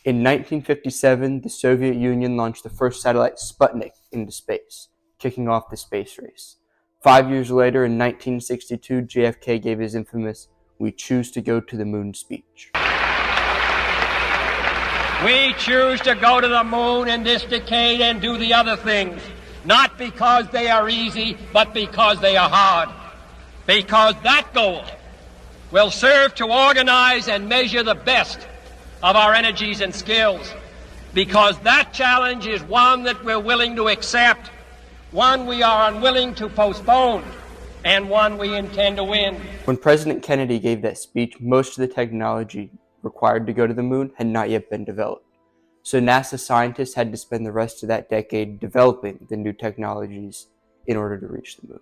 In 1957, the Soviet Union launched the first satellite Sputnik into space, kicking off the space race. 5 years later, in 1962, JFK gave his infamous "We choose to go to the moon" speech. We choose to go to the moon in this decade and do the other things, not because they are easy, but because they are hard. Because that goal will serve to organize and measure the best of our energies and skills. Because that challenge is one that we're willing to accept, one we are unwilling to postpone, and one we intend to win. When President Kennedy gave that speech, most of the technology required to go to the moon had not yet been developed. So NASA scientists had to spend the rest of that decade developing the new technologies in order to reach the moon.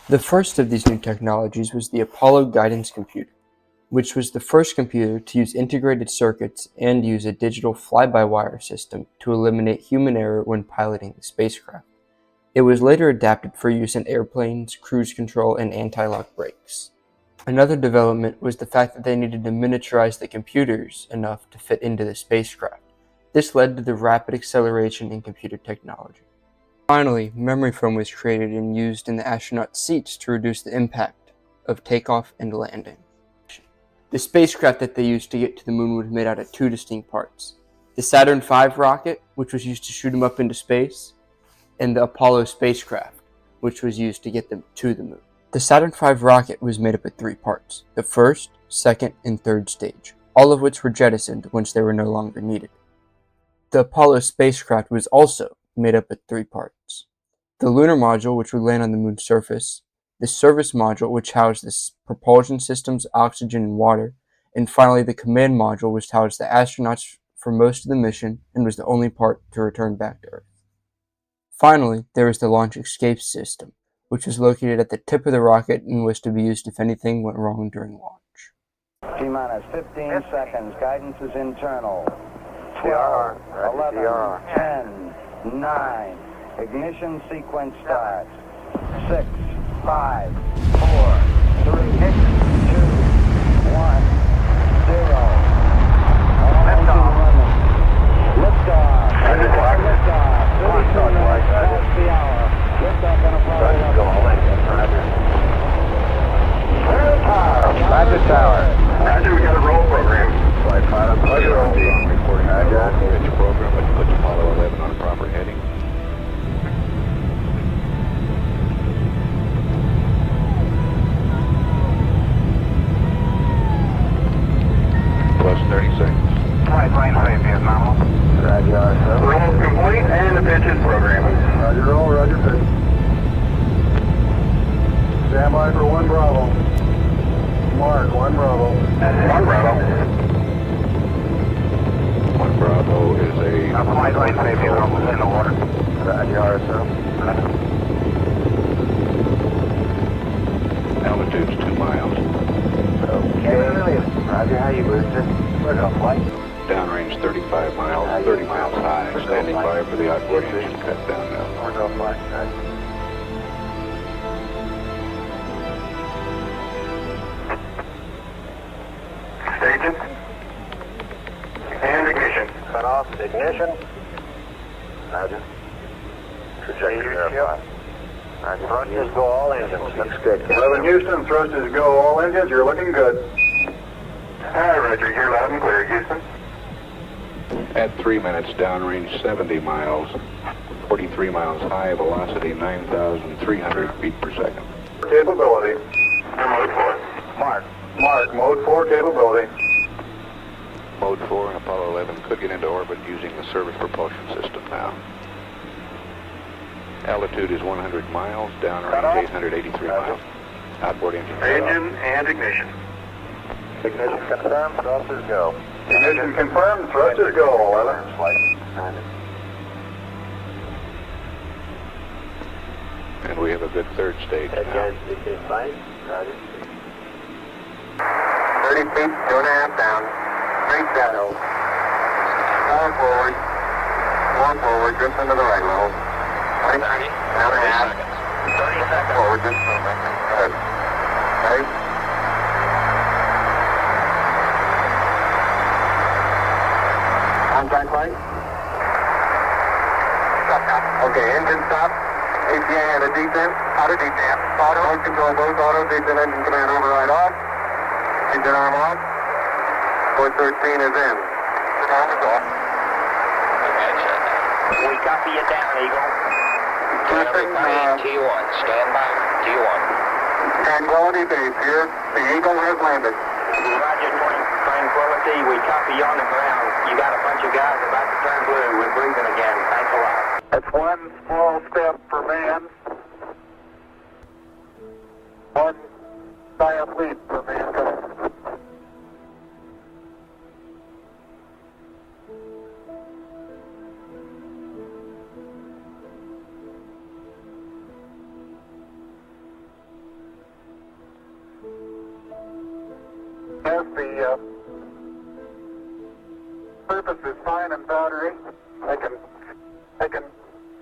The first of these new technologies was the Apollo Guidance Computer, which was the first computer to use integrated circuits and use a digital fly-by-wire system to eliminate human error when piloting the spacecraft. It was later adapted for use in airplanes, cruise control, and anti-lock brakes. Another development was the fact that they needed to miniaturize the computers enough to fit into the spacecraft. This led to the rapid acceleration in computer technology. Finally, memory foam was created and used in the astronaut seats to reduce the impact of takeoff and landing. The spacecraft that they used to get to the moon was made out of 2 distinct parts: the Saturn V rocket, which was used to shoot them up into space, and the Apollo spacecraft, which was used to get them to the moon. The Saturn V rocket was made up of 3 parts: the first, second, and third stage, all of which were jettisoned once they were no longer needed. The Apollo spacecraft was also made up of 3 parts: the lunar module, which would land on the moon's surface, the service module, which housed the propulsion systems, oxygen, and water, and finally the command module, which housed the astronauts for most of the mission and was the only part to return back to Earth. Finally, there was the launch escape system, which was located at the tip of the rocket and was to be used if anything went wrong during launch. T-minus 15 seconds. Guidance is internal. 12, 11, 10, 9. Ignition sequence starts. 6, 5, 4, 3, 2, 1, 0. Liftoff. Liftoff. 32 minutes past the hour. Liftoff on Apollo 11. Roger, tower. Roger, we got a roll program. Flight pilot, pleasure on reporting. Roger. Pitch program, let's put Apollo 11 on a proper heading. Plus 30 seconds. Flight plane safety is normal. Roger, sir. Roll complete and the pitch is programming. Roger, roll, roger, pitch. Stand by for 1 Bravo. Mark, 1 Bravo. 1 Bravo. 1 Bravo is a... Flight plane safety is almost in the water. Roger, sir. Altitude's 2 miles. Okay. Roger, how you boosted? Where's our flight? Downrange 35 miles, 30 miles high. Standing by for the outboard engine cut down now. Where's our flight? Roger. Staging. And ignition. Cut off ignition. Roger. Trajectory verified. Roger. Thrusters go all engines. Looks good. 11 Houston, thrusters go all engines. You're looking good. Hi, Roger. You're loud and clear, Houston. At 3 minutes, downrange 70 miles, 43 miles high, velocity 9,300 feet per second. Capability. Mode 4. Mark. Mark, mode 4 capability. Mode 4 and Apollo 11 could get into orbit using the service propulsion system now. Altitude is 100 miles, downrange 883 miles. Outboard engine. Engine and ignition. Ignition confirmed, thrusters go. Ignition confirmed, thrusters go. 11. And we have a good third stage now. 30 feet, 2.5 down. Straight shadow. 4 forward. 4 forward, drift into the right level. 30, down a half. 30 seconds. Forward, just good. Right. 30 right. Okay, engine stop. APA at a descent. Auto descent. Auto. Mode control both auto. Descent engine command override off. Engine arm off. Port 13 is in. Arm is off. We copy you down, Eagle. T1. Stand by. T1. Tranquility base here. The Eagle has landed. Roger, Tranquility. We copy you on the ground. You got a bunch of guys about to turn blue. We're breathing again. Thanks a lot. That's one small step for man. One giant leap for mankind. As the surface is fine and powdery, I can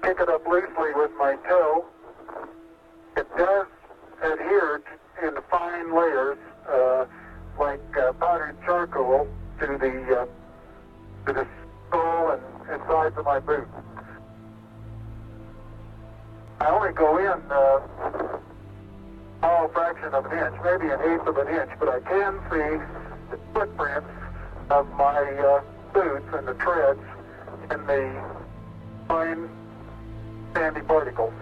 pick it up loosely with my toe. It does adhere in fine layers, like powdered charcoal, to the sole and sides of my boot. I only go in a fraction of an inch, maybe an eighth of an inch, but I can see the footprints of my boots and the treads in the fine sandy particles.